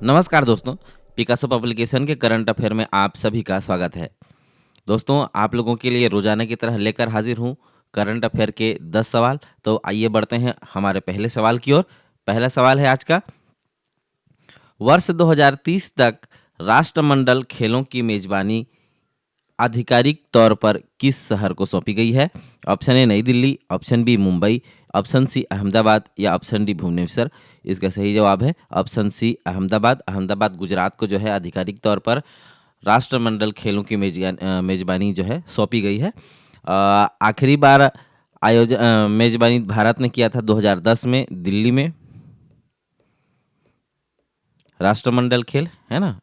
नमस्कार दोस्तों, Picasso publication के करंट अफेयर में आप सभी का स्वागत है। दोस्तों, आप लोगों के लिए रोजाना की तरह लेकर हाजिर हूँ करंट अफेयर के 10 सवाल। तो आइए बढ़ते हैं हमारे पहले सवाल की ओर। पहला सवाल है आज का, वर्ष 2030 तक राष्ट्रमंडल खेलों की मेजबानी आधिकारिक तौर पर किस शहर को सौंपी गई है? Option A New Delhi, option B Mumbai, option C Ahmedabad या ऑप्शन डी भुवनेश्वर। इसका सही जवाब है ऑप्शन सी अहमदाबाद। अहमदाबाद गुजरात को जो है आधिकारिक तौर पर राष्ट्रमंडल खेलों की मेजबानी जो है सौंपी गई है। आखिरी बार मेजबानी भारत ने किया था 2010 में दिल्ली में। राष्ट्रमंडल खेल है ना,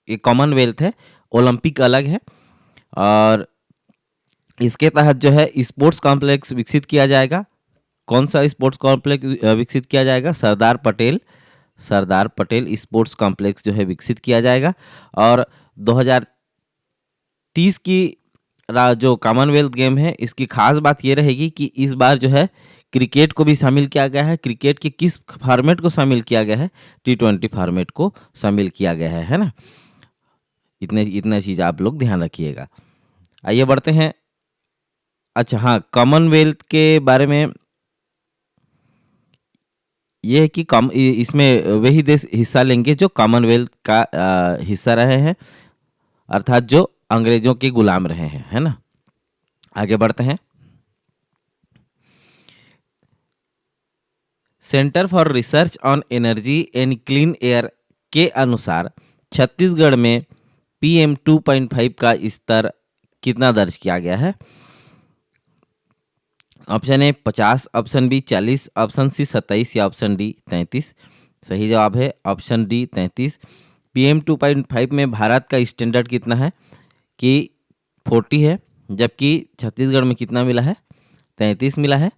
ये कॉमनवेल्थ है, ओलंपिक अलग है। और इसके तहत जो है स्पोर्ट्स कॉम्प्लेक्स विकसित किया जाएगा। कौन सा स्पोर्ट्स कॉम्प्लेक्स विकसित किया जाएगा? सरदार पटेल स्पोर्ट्स कॉम्प्लेक्स जो है विकसित किया जाएगा। और 2030 की जो कॉमनवेल्थ गेम है, इसकी खास बात ये रहेगी कि इस बार जो है क्रिकेट को भी शामिल किया गया है। क्रिकेट के किस फॉर्मेट को शामिल किया गया है? T20 फॉर्मेट को शामिल किया गया है ना। इतना चीज़ आप लोग ध्यान रखिएगा। आइए बढ़ते हैं। अच्छा हाँ, कॉमनवेल्थ के बारे में ये है कि इसमें वही देश हिस्सा लेंगे जो कॉमनवेल्थ का हिस्सा रहे हैं, अर्थात जो अंग्रेजों के गुलाम रहे हैं, है ना। आगे बढ़ते हैं। Centre for research on energy and clean air के अनुसार छत्तीसगढ़ में PM 2.5 का स्तर कितना दर्ज किया गया है? Option A 50, option B 40, option C 27 या ऑप्शन डी 33। सही जवाब है ऑप्शन डी 33। PM 2.5 में भारत का स्टैंडर्ड कितना है कि 40 है, जबकि छत्तीसगढ़ में कितना मिला है? 33 मिला है।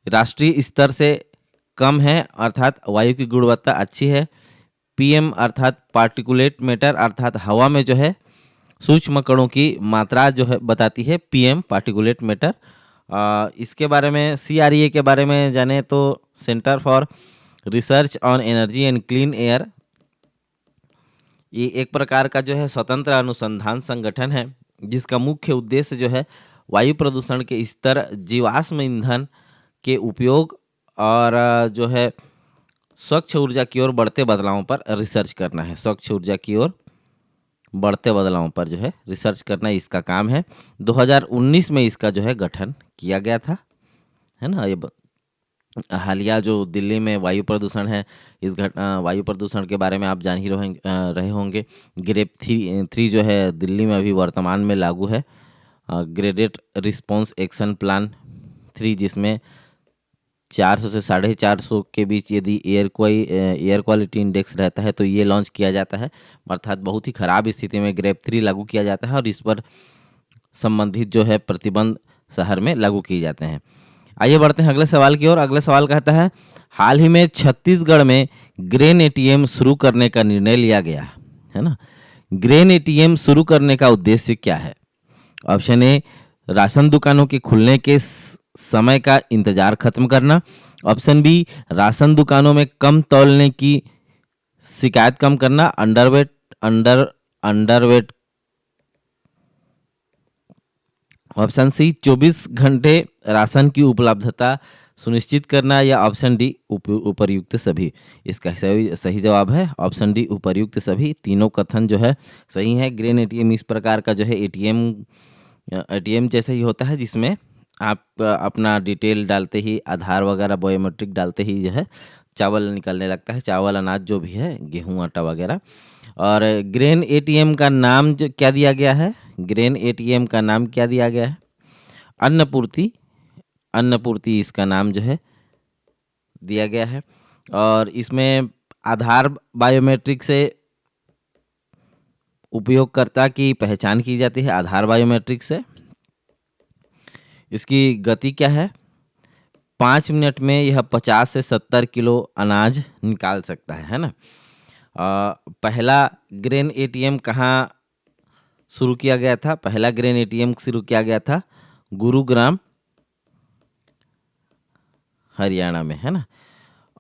राष्ट्रीय स्तर से कम है, अर्थात वायु की गुणवत्ता अच्छी है। PM अर्थात पार्टिकुलेट मैटर, अर्थात हवा में जो है सूक्ष्म कणों की मात्रा जो है बताती है PM पार्टिकुलेट मैटर। इसके बारे में CREA के बारे में जाने तो centre for research on energy and clean air, ये एक प्रकार का जो है स्वतंत्र अनुसंधान संगठन है जिसका मुख्य उद्देश्य जो है वायु प्रदूषण के स्तर, जीवाश्म ईंधन के उपयोग और जो है स्वच्छ ऊर्जा की ओर बढ़ते बदलावों पर रिसर्च करना है। स्वच्छ ऊर्जा की ओर बढ़ते बदलावों पर जो है रिसर्च करना इसका काम है। 2019 में इसका जो है गठन किया गया था, है ना। ये हालिया जो दिल्ली में वायु प्रदूषण है, इस वायु प्रदूषण के बारे में आप जान ही रहे होंगे। ग्रेप 3 जो है दिल्ली में अभी वर्तमान में लागू है, ग्रेडेड रिस्पॉन्स एक्शन प्लान 3, जिसमें 400 से 450 के बीच यदि एयर क्वालिटी इंडेक्स रहता है तो ये लॉन्च किया जाता है, अर्थात बहुत ही खराब स्थिति में ग्रेप 3 लागू किया जाता है और इस पर संबंधित जो है प्रतिबंध शहर में लागू किए जाते हैं। आइए बढ़ते हैं अगले सवाल की ओर। अगला सवाल कहता है, हाल ही में छत्तीसगढ़ में ग्रेन ATM शुरू करने का निर्णय लिया गया है ना। ग्रेन ATM शुरू करने का उद्देश्य क्या है? ऑप्शन ए राशन दुकानों के खुलने के समय का इंतजार खत्म करना, ऑप्शन बी राशन दुकानों में कम तौलने की शिकायत कम करना, अंडरवेट, ऑप्शन सी 24 घंटे राशन की उपलब्धता सुनिश्चित करना, या ऑप्शन डी उपर्युक्त सभी। इसका सही जवाब है ऑप्शन डी उपर्युक्त सभी। तीनों कथन जो है सही है। ग्रेन ATM इस प्रकार का जो है ATM जैसे ही होता है जिसमें आप अपना डिटेल डालते ही, आधार वगैरह बायोमेट्रिक डालते ही जो है चावल निकलने लगता है, चावल अनाज जो भी है, गेहूं आटा वगैरह। और ग्रेन ATM का नाम जो क्या दिया गया है? ग्रेन ATM का नाम क्या दिया गया है? अन्नपूर्ति इसका नाम जो है दिया गया है। और इसमें आधार बायोमेट्रिक से उपयोगकर्ता की पहचान की जाती है, आधार बायोमेट्रिक से। इसकी गति क्या है? 5 मिनट में यह 50 से 70 किलो अनाज निकाल सकता है ना। पहला ग्रेन ATM कहाँ शुरू किया गया था? पहला ग्रेन ATM शुरू किया गया था गुरुग्राम हरियाणा में, है ना।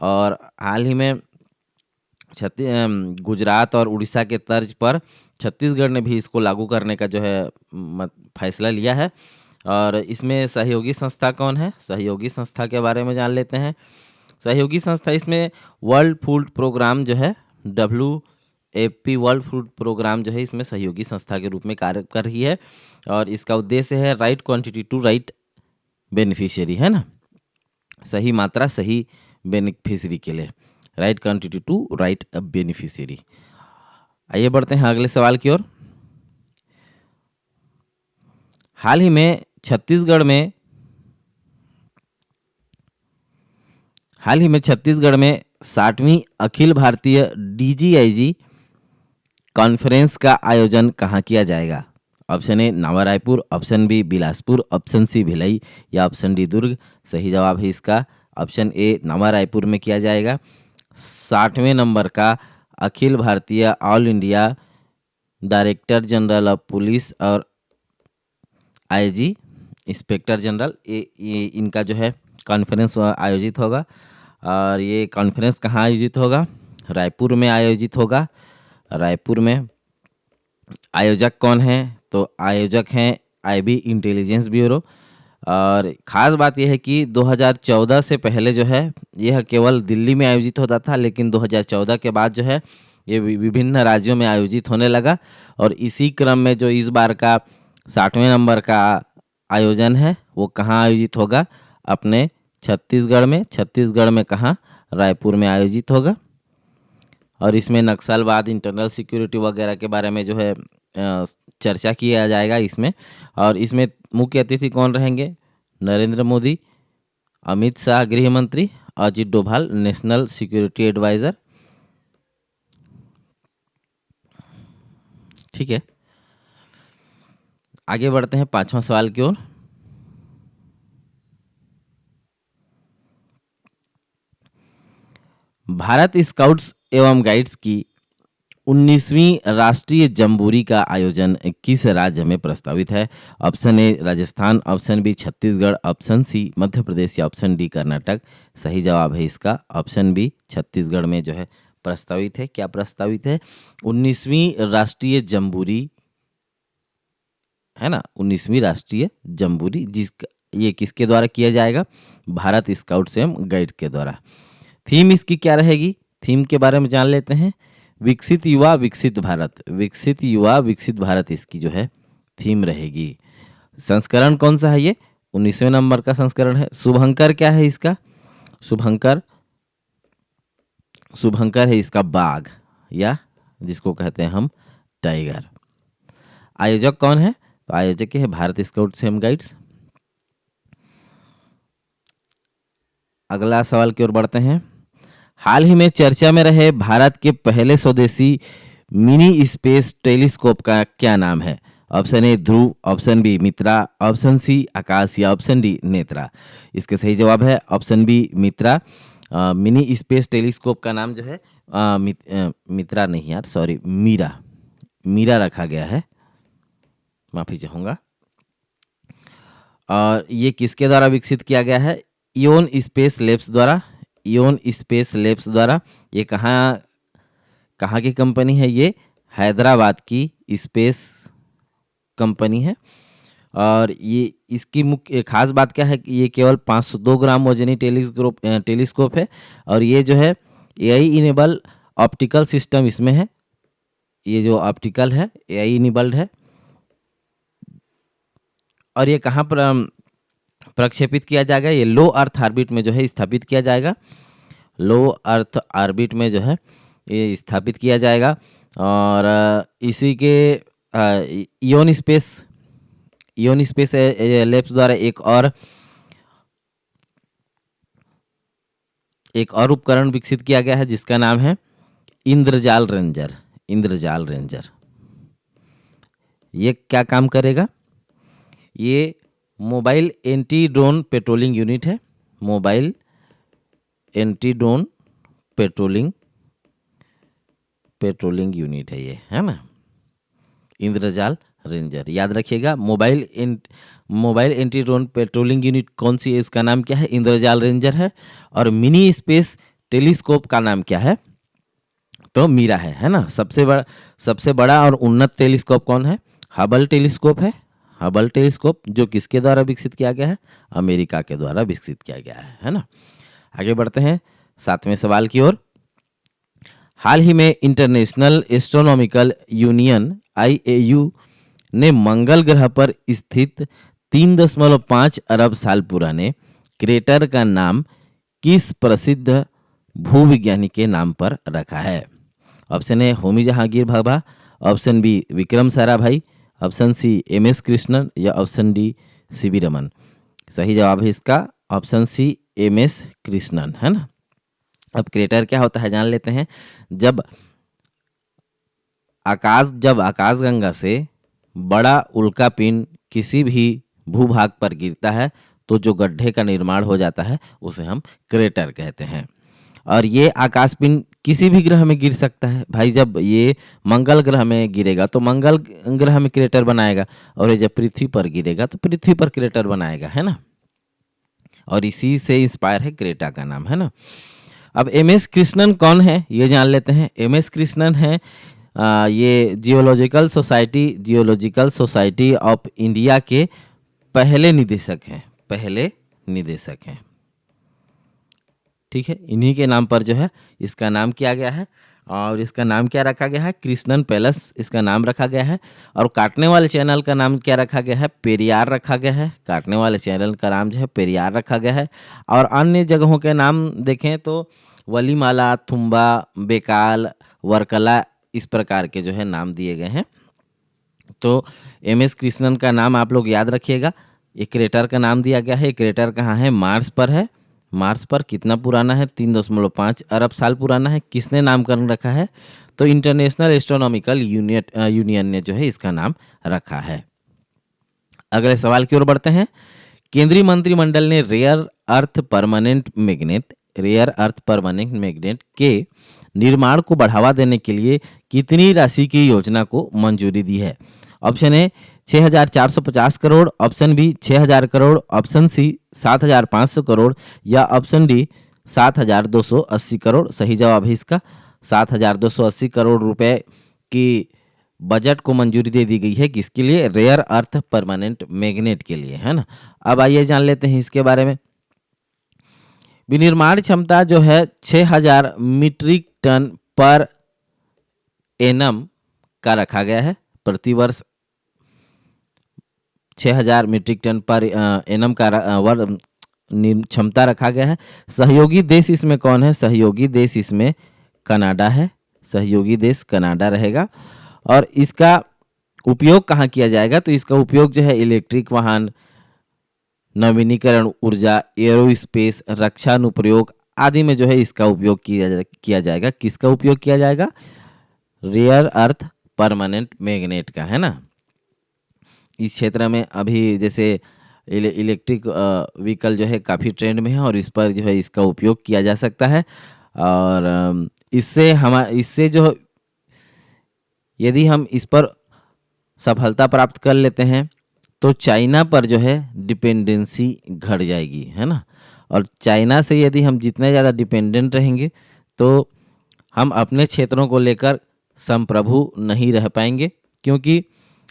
और हाल ही में गुजरात और उड़ीसा के तर्ज पर छत्तीसगढ़ ने भी इसको लागू करने का जो है फैसला लिया है। और इसमें सहयोगी संस्था कौन है, सहयोगी संस्था के बारे में जान लेते हैं। सहयोगी संस्था इसमें वर्ल्ड फूड प्रोग्राम जो है, WFP वर्ल्ड फूड प्रोग्राम जो है इसमें सहयोगी संस्था के रूप में कार्य कर रही है। और इसका उद्देश्य है right quantity to right beneficiary, है ना, सही मात्रा सही बेनिफिशियरी के लिए, right quantity to right beneficiary. आइए बढ़ते हैं अगले सवाल की ओर। हाल ही में छत्तीसगढ़ में 60वीं अखिल भारतीय DGIG कॉन्फ्रेंस का आयोजन कहाँ किया जाएगा? Option A Nava Raipur, option B Bilaspur, option C Bhilai या ऑप्शन डी दुर्ग। सही जवाब है इसका ऑप्शन ए नावा रायपुर में किया जाएगा। 60वें नंबर का Akhil Bharatiya all India director general of police और IG इंस्पेक्टर जनरल ये इनका जो है कॉन्फ्रेंस आयोजित होगा। और ये कॉन्फ्रेंस कहाँ आयोजित होगा? रायपुर में आयोजित होगा। रायपुर में आयोजक कौन है? तो आयोजक हैं IB इंटेलिजेंस ब्यूरो। और ख़ास बात यह है कि 2014 से पहले जो है यह केवल दिल्ली में आयोजित होता था, लेकिन 2014 के बाद जो है ये विभिन्न राज्यों में आयोजित होने लगा। और इसी क्रम में जो इस बार का 60वें नंबर का आयोजन है वो कहाँ आयोजित होगा? अपने छत्तीसगढ़ में। छत्तीसगढ़ में कहाँ? रायपुर में आयोजित होगा। और इसमें नक्सलवाद, इंटरनल सिक्योरिटी वगैरह के बारे में जो है चर्चा किया जाएगा इसमें। और इसमें मुख्य अतिथि कौन रहेंगे? नरेंद्र मोदी, अमित शाह गृह मंत्री, Ajit Doval national security adviser. ठीक है, आगे बढ़ते हैं 5वां सवाल की ओर। भारत स्काउट्स एवं गाइड्स की 19वीं राष्ट्रीय जम्बूरी का आयोजन किस राज्य में प्रस्तावित है? Option A Rajasthan, option B Chhattisgarh, option C Madhya Pradesh या ऑप्शन डी कर्नाटक। सही जवाब है इसका ऑप्शन बी छत्तीसगढ़ में जो है प्रस्तावित है। क्या प्रस्तावित है? 19वीं राष्ट्रीय जम्बूरी, है ना, 19वीं राष्ट्रीय जम्बूरी ये किसके द्वारा किया जाएगा? भारत स्काउट्स एवं गाइड के द्वारा। थीम इसकी क्या रहेगी? थीम के बारे में जान लेते हैं। विकसित युवा विकसित भारत, विकसित युवा विकसित भारत इसकी जो है थीम रहेगी। संस्करण कौन सा है? ये 19वें नंबर का संस्करण है। शुभंकर क्या है इसका? शुभंकर है इसका बाघ, या जिसको कहते हैं हम टाइगर। आयोजक कौन है? तो आयोजक है भारत स्काउट्स एवं गाइड्स। अगला सवाल की ओर बढ़ते हैं। हाल ही में चर्चा में रहे भारत के पहले स्वदेशी मिनी स्पेस टेलीस्कोप का क्या नाम है? Option A Dhruv, option B Mitra, option C Akash या ऑप्शन डी नेत्रा। इसके सही जवाब है option B Mitra. Mini space telescope का नाम जो है मित्रा नहीं यार, सॉरी, मीरा रखा गया है, माफी चाहूँगा। और ये किसके द्वारा विकसित किया गया है? इयोन स्पेस लैब्स द्वारा। इयोन स्पेस लैब्स द्वारा। ये कहाँ की कंपनी है? ये हैदराबाद की स्पेस कंपनी है। और ये इसकी मुख्य खास बात क्या है कि ये केवल 502 ग्राम वजनी टेलीस्कोप है। और ये जो है AI इनेबल ऑप्टिकल सिस्टम इसमें है। ये जो ऑप्टिकल है AI इनेबल्ड है। और ये कहाँ पर प्रक्षेपित किया जाएगा? ये लो अर्थ ऑर्बिट में जो है स्थापित किया जाएगा। लो अर्थ ऑर्बिट में जो है ये स्थापित किया जाएगा। और इसी के इयोन स्पेस लैब्स द्वारा एक और उपकरण विकसित किया गया है जिसका नाम है इंद्रजाल रेंजर। ये क्या काम करेगा? ये mobile anti drone patrolling unit है। Mobile anti drone patrolling unit है ये, है ना, इंद्रजाल रेंजर। याद रखिएगा, mobile anti drone patrolling unit कौन सी है, इसका नाम क्या है, इंद्रजाल रेंजर है। और मिनी स्पेस टेलीस्कोप का नाम क्या है, तो मीरा है ना। सबसे बड़ा और उन्नत टेलीस्कोप कौन है, हबल टेलीस्कोप है। हबल टेलीस्कोप जो किसके द्वारा विकसित किया गया है, अमेरिका के द्वारा विकसित किया गया है ना। आगे बढ़ते हैं 7वें सवाल की ओर। हाल ही में इंटरनेशनल एस्ट्रोनॉमिकल यूनियन IAU ने मंगल ग्रह पर स्थित 3.5 अरब साल पुराने क्रेटर का नाम किस प्रसिद्ध भूविज्ञानी के नाम पर रखा है। Option A Homi Jehangir Bhabha, option B Vikram Sarabhai, option C MS Krishnan या ऑप्शन डी CV रमन। सही जवाब है इसका ऑप्शन सी MS कृष्णन, है ना। अब क्रेटर क्या होता है जान लेते हैं। जब आकाशगंगा से बड़ा उल्कापिंड किसी भी भूभाग पर गिरता है तो जो गड्ढे का निर्माण हो जाता है उसे हम क्रेटर कहते हैं। और ये आकाशपिंड किसी भी ग्रह में गिर सकता है भाई। जब ये मंगल ग्रह में गिरेगा तो मंगल ग्रह में क्रेटर बनाएगा, और ये जब पृथ्वी पर गिरेगा तो पृथ्वी पर क्रेटर बनाएगा, है ना। और इसी से इंस्पायर है क्रेटा का नाम, है ना। अब MS कृष्णन कौन है ये जान लेते हैं। MS कृष्णन है ये जियोलॉजिकल सोसाइटी ऑफ इंडिया के पहले निदेशक हैं। ठीक है, इन्हीं के नाम पर जो है इसका नाम किया गया है। और इसका नाम क्या रखा गया है, कृष्णन पैलेस इसका नाम रखा गया है। और काटने वाले चैनल का नाम क्या रखा गया है, पेरियार रखा गया है। काटने वाले चैनल का नाम जो है पेरियार रखा गया है। और अन्य जगहों के नाम देखें तो वलीमाला, थुम्बा, बेकाल, वर्कला, इस प्रकार के जो है नाम दिए गए हैं। तो MS कृष्णन का नाम आप लोग याद रखिएगा। ये क्रेटर का नाम दिया गया है। ये क्रेटर कहाँ है, मार्स पर है। मार्स पर कितना पुराना है, 3.5 अरब साल पुराना है। किसने नामकरण रखा है, तो इंटरनेशनल एस्ट्रोनॉमिकल यूनियन ने जो है इसका नाम रखा है। अगले सवाल की ओर बढ़ते हैं। केंद्रीय मंत्रिमंडल ने रेयर अर्थ परमानेंट मैग्नेट के निर्माण को बढ़ावा देने के लिए कितनी राशि की योजना को मंजूरी दी है। Option A 6,450 crore, option B 6,000 crore, option C 7,500 crore या ऑप्शन डी 7,280 करोड़। सही जवाब है इसका 7,280 करोड़ रुपए की बजट को मंजूरी दे दी गई है। किसके लिए, रेयर अर्थ परमानेंट मैग्नेट के लिए, है ना। अब आइए जान लेते हैं इसके बारे में। विनिर्माण क्षमता जो है 6,000 मीट्रिक टन पर एनम का रखा गया है। प्रतिवर्ष 6,000 मीट्रिक टन पर एनम का क्षमता रखा गया है। सहयोगी देश इसमें कौन है, सहयोगी देश इसमें कनाडा है। सहयोगी देश कनाडा रहेगा। और इसका उपयोग कहाँ किया जाएगा, तो इसका उपयोग जो है इलेक्ट्रिक वाहन, नवीनीकरण ऊर्जा, एरोस्पेस, रक्षा अनुप्रयोग आदि में जो है इसका उपयोग किया जाएगा। किसका उपयोग किया जाएगा, रेयर अर्थ परमानेंट मैग्नेट का, है ना। इस क्षेत्र में अभी जैसे इलेक्ट्रिक व्हीकल जो है काफ़ी ट्रेंड में है और इस पर जो है इसका उपयोग किया जा सकता है। और इससे जो यदि हम इस पर सफलता प्राप्त कर लेते हैं तो चाइना पर जो है डिपेंडेंसी घट जाएगी, है ना। और चाइना से यदि हम जितने ज़्यादा डिपेंडेंट रहेंगे तो हम अपने क्षेत्रों को लेकर संप्रभु नहीं रह पाएंगे। क्योंकि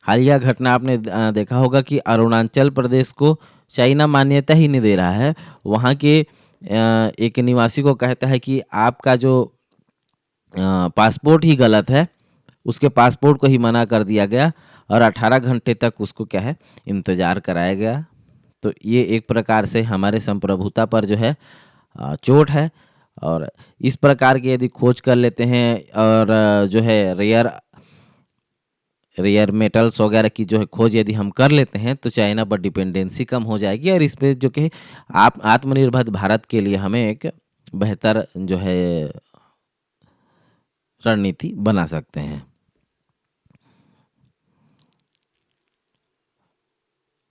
हालिया घटना आपने देखा होगा कि अरुणाचल प्रदेश को चाइना मान्यता ही नहीं दे रहा है। वहाँ के एक निवासी को कहता है कि आपका जो पासपोर्ट ही गलत है, उसके पासपोर्ट को ही मना कर दिया गया और 18 घंटे तक उसको क्या है इंतज़ार कराया गया। तो ये एक प्रकार से हमारे संप्रभुता पर जो है चोट है। और इस प्रकार की यदि खोज कर लेते हैं और जो है रेयर मेटल्स वगैरह की जो है खोज यदि हम कर लेते हैं तो चाइना पर डिपेंडेंसी कम हो जाएगी और इस पे जो कि आप आत्मनिर्भर भारत के लिए हमें एक बेहतर जो है रणनीति बना सकते हैं।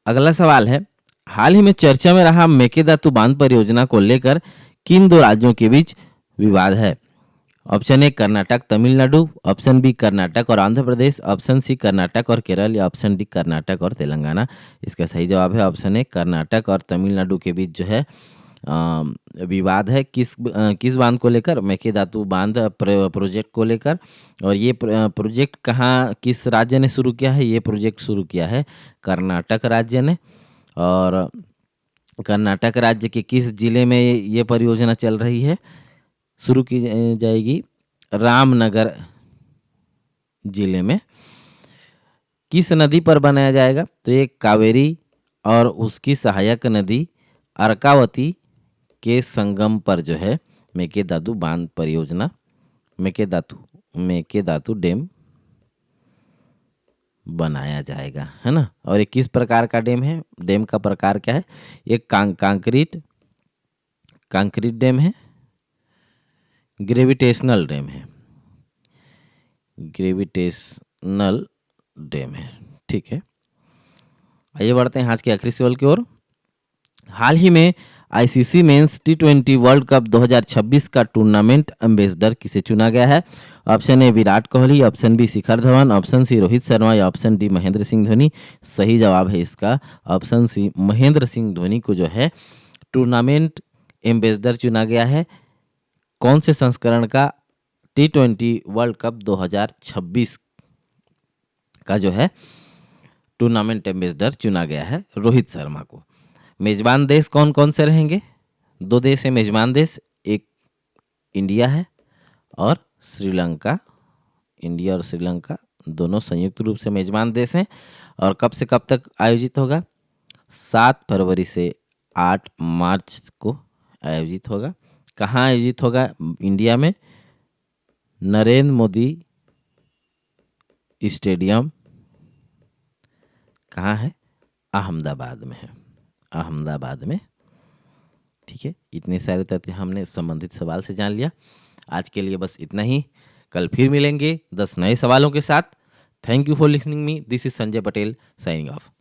अगला सवाल है, हाल ही में चर्चा में रहा मेकेदातु बांध परियोजना को लेकर किन दो राज्यों के बीच विवाद है। Option A Karnataka Tamil Nadu, option B Karnataka और आंध्र प्रदेश, ऑप्शन सी कर्नाटक और केरल या ऑप्शन डी कर्नाटक और तेलंगाना। इसका सही जवाब है ऑप्शन ए कर्नाटक और तमिलनाडु के बीच जो है विवाद है किस बांध को लेकर, मेकेदातु बांध प्रोजेक्ट को लेकर। और ये प्रोजेक्ट कहाँ किस राज्य ने शुरू किया है, ये प्रोजेक्ट शुरू किया है कर्नाटक राज्य ने। और कर्नाटक राज्य के किस जिले में ये परियोजना चल रही है, शुरू की जाएगी रामनगर जिले में। किस नदी पर बनाया जाएगा, तो ये कावेरी और उसकी सहायक नदी अर्कावती के संगम पर जो है मेकेदातु बांध परियोजना, मेकेदातु डैम बनाया जाएगा, है ना। और ये किस प्रकार का डैम है, डैम का प्रकार क्या है, एक कंक्रीट डैम है, ग्रेविटेशनल डैम है, ग्रेविटेशनल डैम है, ठीक है। आइए बढ़ते हैं आज के आखिरी सवाल की ओर। हाल ही में आईसीसी मेंस टी20 वर्ल्ड कप 2026 का टूर्नामेंट एम्बेसडर किसे चुना गया है। Option A Virat Kohli, option B Shikhar Dhawan, option C Rohit Sharma या ऑप्शन डी महेंद्र सिंह धोनी। सही जवाब है इसका ऑप्शन सी, महेंद्र सिंह धोनी को जो है टूर्नामेंट एम्बेसडर चुना गया है। कौन से संस्करण का, टी20 वर्ल्ड कप 2026 का जो है टूर्नामेंट एम्बेसडर चुना गया है रोहित शर्मा को। मेजबान देश कौन कौन से रहेंगे, 2 देश है मेजबान देश, एक इंडिया है और श्रीलंका। इंडिया और श्रीलंका दोनों संयुक्त रूप से मेजबान देश हैं। और कब से कब तक आयोजित होगा, 7 फरवरी से 8 मार्च को आयोजित होगा। कहाँ आयोजित होगा, इंडिया में नरेंद्र मोदी स्टेडियम, कहाँ है, अहमदाबाद में है, अहमदाबाद में, ठीक है। इतने सारे तथ्य हमने संबंधित सवाल से जान लिया। आज के लिए बस इतना ही, कल फिर मिलेंगे 10 नए सवालों के साथ। Thank you for listening me, this is Sanjay Patel signing off.